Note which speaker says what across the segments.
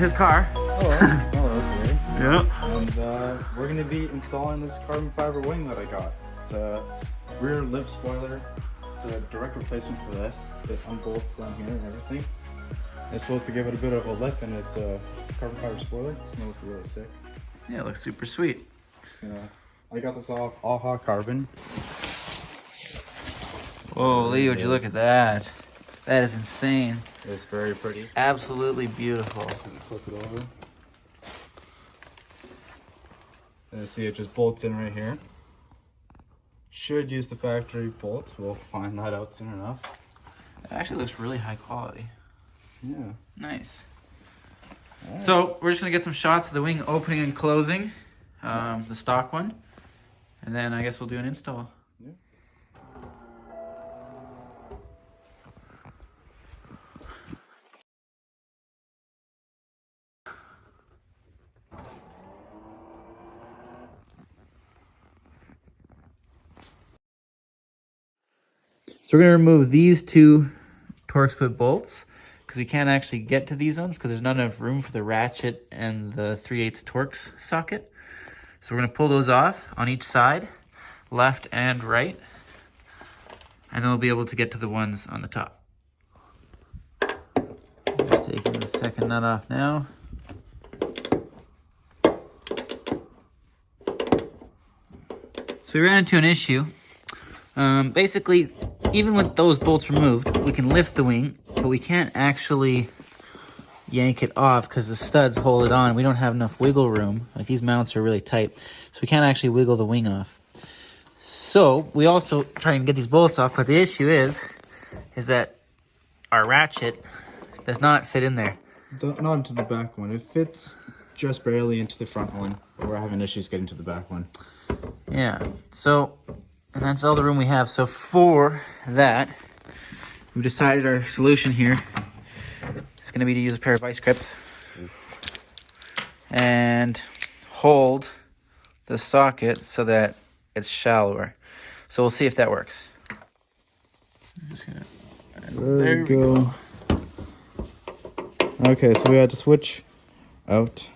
Speaker 1: his car.
Speaker 2: Hello. Hello, Gary.
Speaker 1: Yeah.
Speaker 2: And we're going to be installing this carbon fiber wing that I got. It's a rear lip spoiler. It's a direct replacement for this. It unbolts down here and everything. It's supposed to give it a bit of a lip, and it's a carbon fiber spoiler. It's going to look really sick.
Speaker 1: Yeah, it looks super sweet.
Speaker 2: I got this off AHA Carbon.
Speaker 1: Whoa, Lee, would you look at that? That is insane.
Speaker 2: It's very pretty.
Speaker 1: Absolutely beautiful.
Speaker 2: Just gonna flip it over. And see, it just bolts in right here. Should use the factory bolts. We'll find that out soon enough.
Speaker 1: It actually looks really high quality.
Speaker 2: Yeah.
Speaker 1: Nice.
Speaker 2: Right.
Speaker 1: So we're just gonna get some shots of the wing opening and closing, the stock one, and then I guess we'll do an install.
Speaker 2: Yeah.
Speaker 1: So we're gonna remove these two Torx split bolts because we can't actually get to these ones because there's not enough room for the ratchet and the 3/8 Torx socket. So we're gonna pull those off on each side, left and right, and then we'll be able to get to the ones on the top. Just taking the second nut off now. So we ran into an issue. Basically, even with those bolts removed, we can lift the wing, but we can't actually yank it off because the studs hold it on. We don't have enough wiggle room. Like, these mounts are really tight, so we can't actually wiggle the wing off. So we also try and get these bolts off, but the issue is that our ratchet does not fit in there.
Speaker 2: Not into the back one. It fits just barely into the front one, but we're having issues getting to the back one.
Speaker 1: Yeah, so, and that's all the room we have. So for that, we've decided our solution here is going to be to use a pair of vice grips and hold the socket so that it's shallower. So we'll see if that works. I'm just gonna, there we go.
Speaker 2: Okay, so we had to switch out,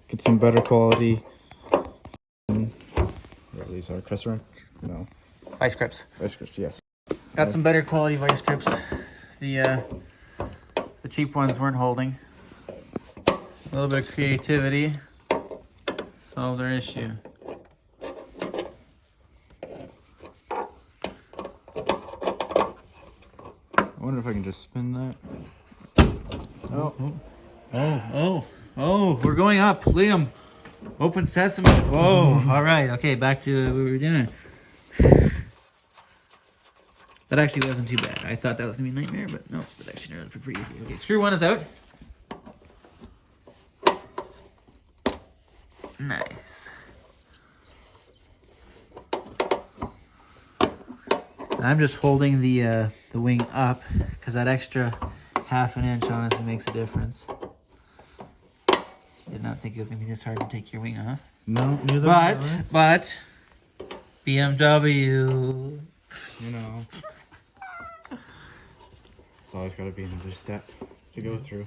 Speaker 2: get some better quality. These are Chris wrench? No.
Speaker 1: Vice grips.
Speaker 2: Vice grips, yes.
Speaker 1: Got some better quality vice grips. The cheap ones weren't holding. A little bit of creativity solved our issue.
Speaker 2: I wonder if I can just spin that.
Speaker 1: Oh, we're going up, Liam. Open sesame. Whoa, all right, okay, back to what we were doing. That actually wasn't too bad. I thought that was gonna be a nightmare, but no, that actually turned out pretty easy. Okay, screw one is out. Nice. I'm just holding the wing up because that extra ½ an inch honestly makes a difference. Did not think it was gonna be this hard to take your wing off.
Speaker 2: No, neither.
Speaker 1: But BMW.
Speaker 2: You know. It's always got to be another step to go through.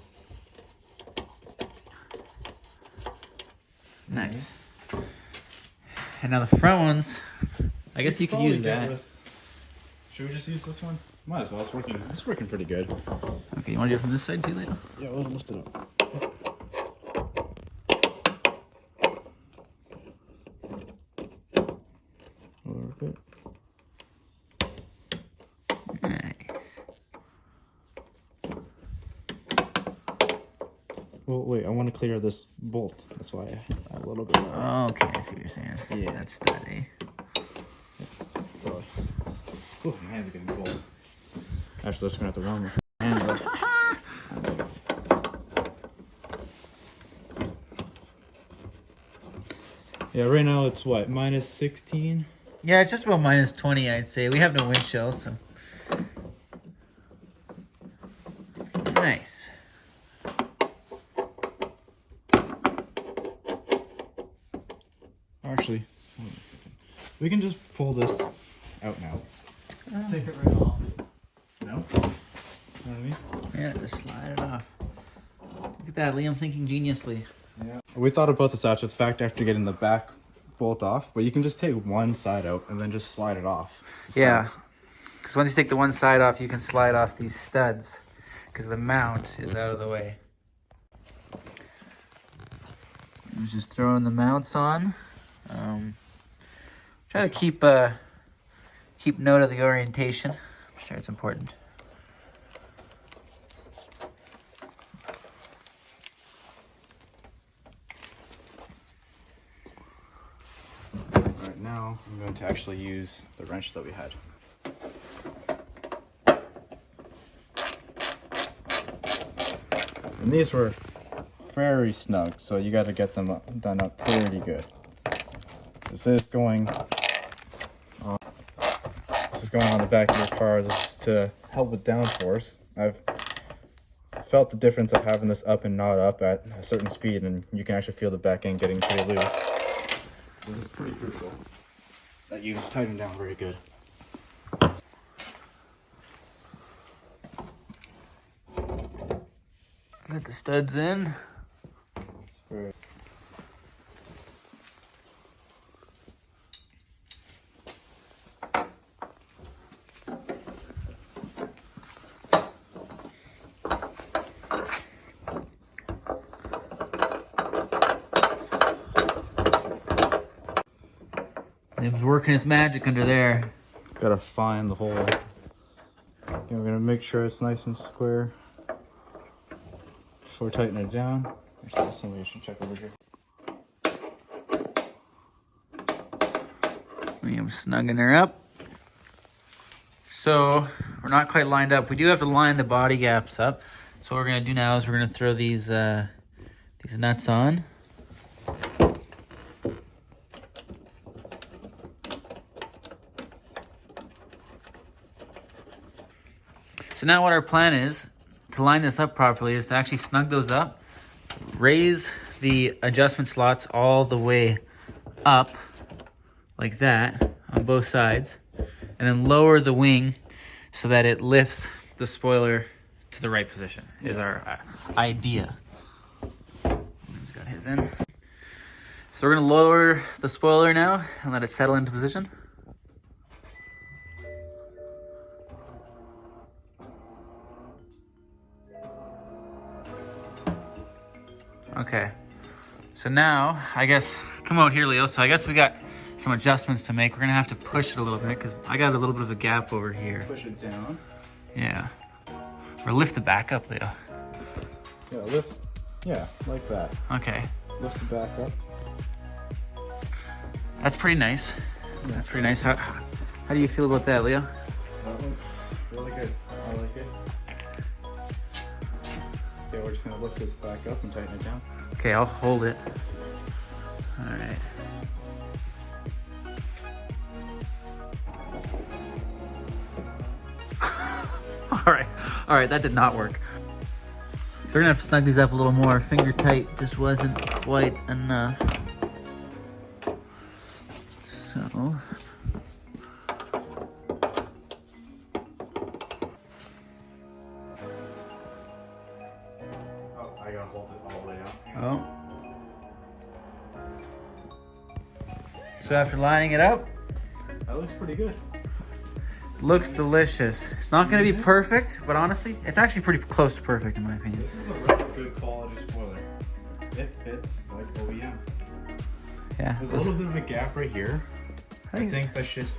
Speaker 1: Nice. And now the front ones, I guess you could use that.
Speaker 2: Should we just use this one? Might as well. It's working pretty good.
Speaker 1: Okay, you want to do it from this side too, later?
Speaker 2: Yeah, we'll lift it up. A little bit.
Speaker 1: Nice.
Speaker 2: Well, wait. I want to clear this bolt. That's why a little bit.
Speaker 1: Okay, I see what you're saying.
Speaker 2: Yeah.
Speaker 1: That's steady.
Speaker 2: Oh, my hands are getting cold. Actually, let's gonna have to warm my hands up. Yeah, right now it's what, minus 16?
Speaker 1: Yeah, it's just about minus 20, I'd say. We have no wind chill, so. Nice.
Speaker 2: Actually, we can just pull this out now.
Speaker 1: Take it right off.
Speaker 2: No? You know what I mean?
Speaker 1: Yeah, just slide it off. Look at that, Liam thinking geniusly.
Speaker 2: Yeah. We thought about this after the fact, after getting the back bolt off, but you can just take one side out and then just slide it off.
Speaker 1: Yeah, because once you take the one side off, you can slide off these studs because the mount is out of the way. I was just throwing the mounts on. Try to keep note of the orientation. I'm sure it's important.
Speaker 2: Right now, I'm going to actually use the wrench that we had. And these were very snug, so you got to get them done up pretty good. This is going on the back of your car. This is to help with downforce. I've felt the difference of having this up and not up at a certain speed, and you can actually feel the back end getting pretty loose. This is pretty crucial that you tighten down very good.
Speaker 1: Let the studs in. It was working its magic under there.
Speaker 2: Gotta find the hole. Okay, we're gonna make sure it's nice and square before tightening it down. Actually, somebody should check over here.
Speaker 1: I'm snugging her up. So we're not quite lined up. We do have to line the body gaps up. So what we're gonna do now is we're gonna throw these nuts on. So now what our plan is to line this up properly is to actually snug those up, raise the adjustment slots all the way up like that on both sides, and then lower the wing so that it lifts the spoiler to the right position is our idea. He's got his in. So we're gonna lower the spoiler now and let it settle into position. Okay, so now, I guess, come out here, Leo. So I guess we got some adjustments to make. We're gonna have to push it a little bit because I got a little bit of a gap over here.
Speaker 2: Push it down.
Speaker 1: Yeah. Or lift the back up, Leo.
Speaker 2: Yeah, lift. Yeah, like that.
Speaker 1: Okay.
Speaker 2: Lift the back up.
Speaker 1: That's pretty nice. That's pretty nice. How do you feel about that, Leo?
Speaker 2: That looks really good. I like it. Okay, we're just gonna lift this back up and tighten it down.
Speaker 1: Okay, I'll hold it. All right. All right, that did not work. So we're gonna have to snug these up a little more. Finger tight just wasn't quite enough. So.
Speaker 2: Oh, I gotta hold it all the way out.
Speaker 1: Oh. So after lining it up,
Speaker 2: That looks pretty good.
Speaker 1: looks delicious. It's not gonna be perfect, but honestly, it's actually pretty close to perfect in my opinion.
Speaker 2: This is a really good quality spoiler. It fits like OEM.
Speaker 1: Yeah.
Speaker 2: There's a little bit of a gap right here. I think that's just,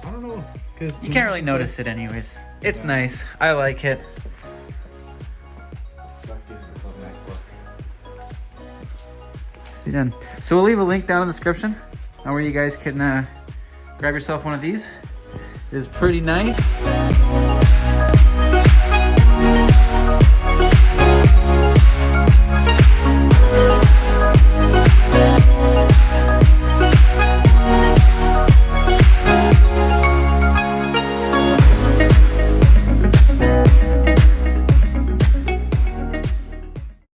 Speaker 2: I don't know, because
Speaker 1: You can't really notice it anyways. It's nice. I like it.
Speaker 2: That gives it a nice look.
Speaker 1: See done. So we'll leave a link down in the description where you guys can grab yourself one of these. It is pretty nice.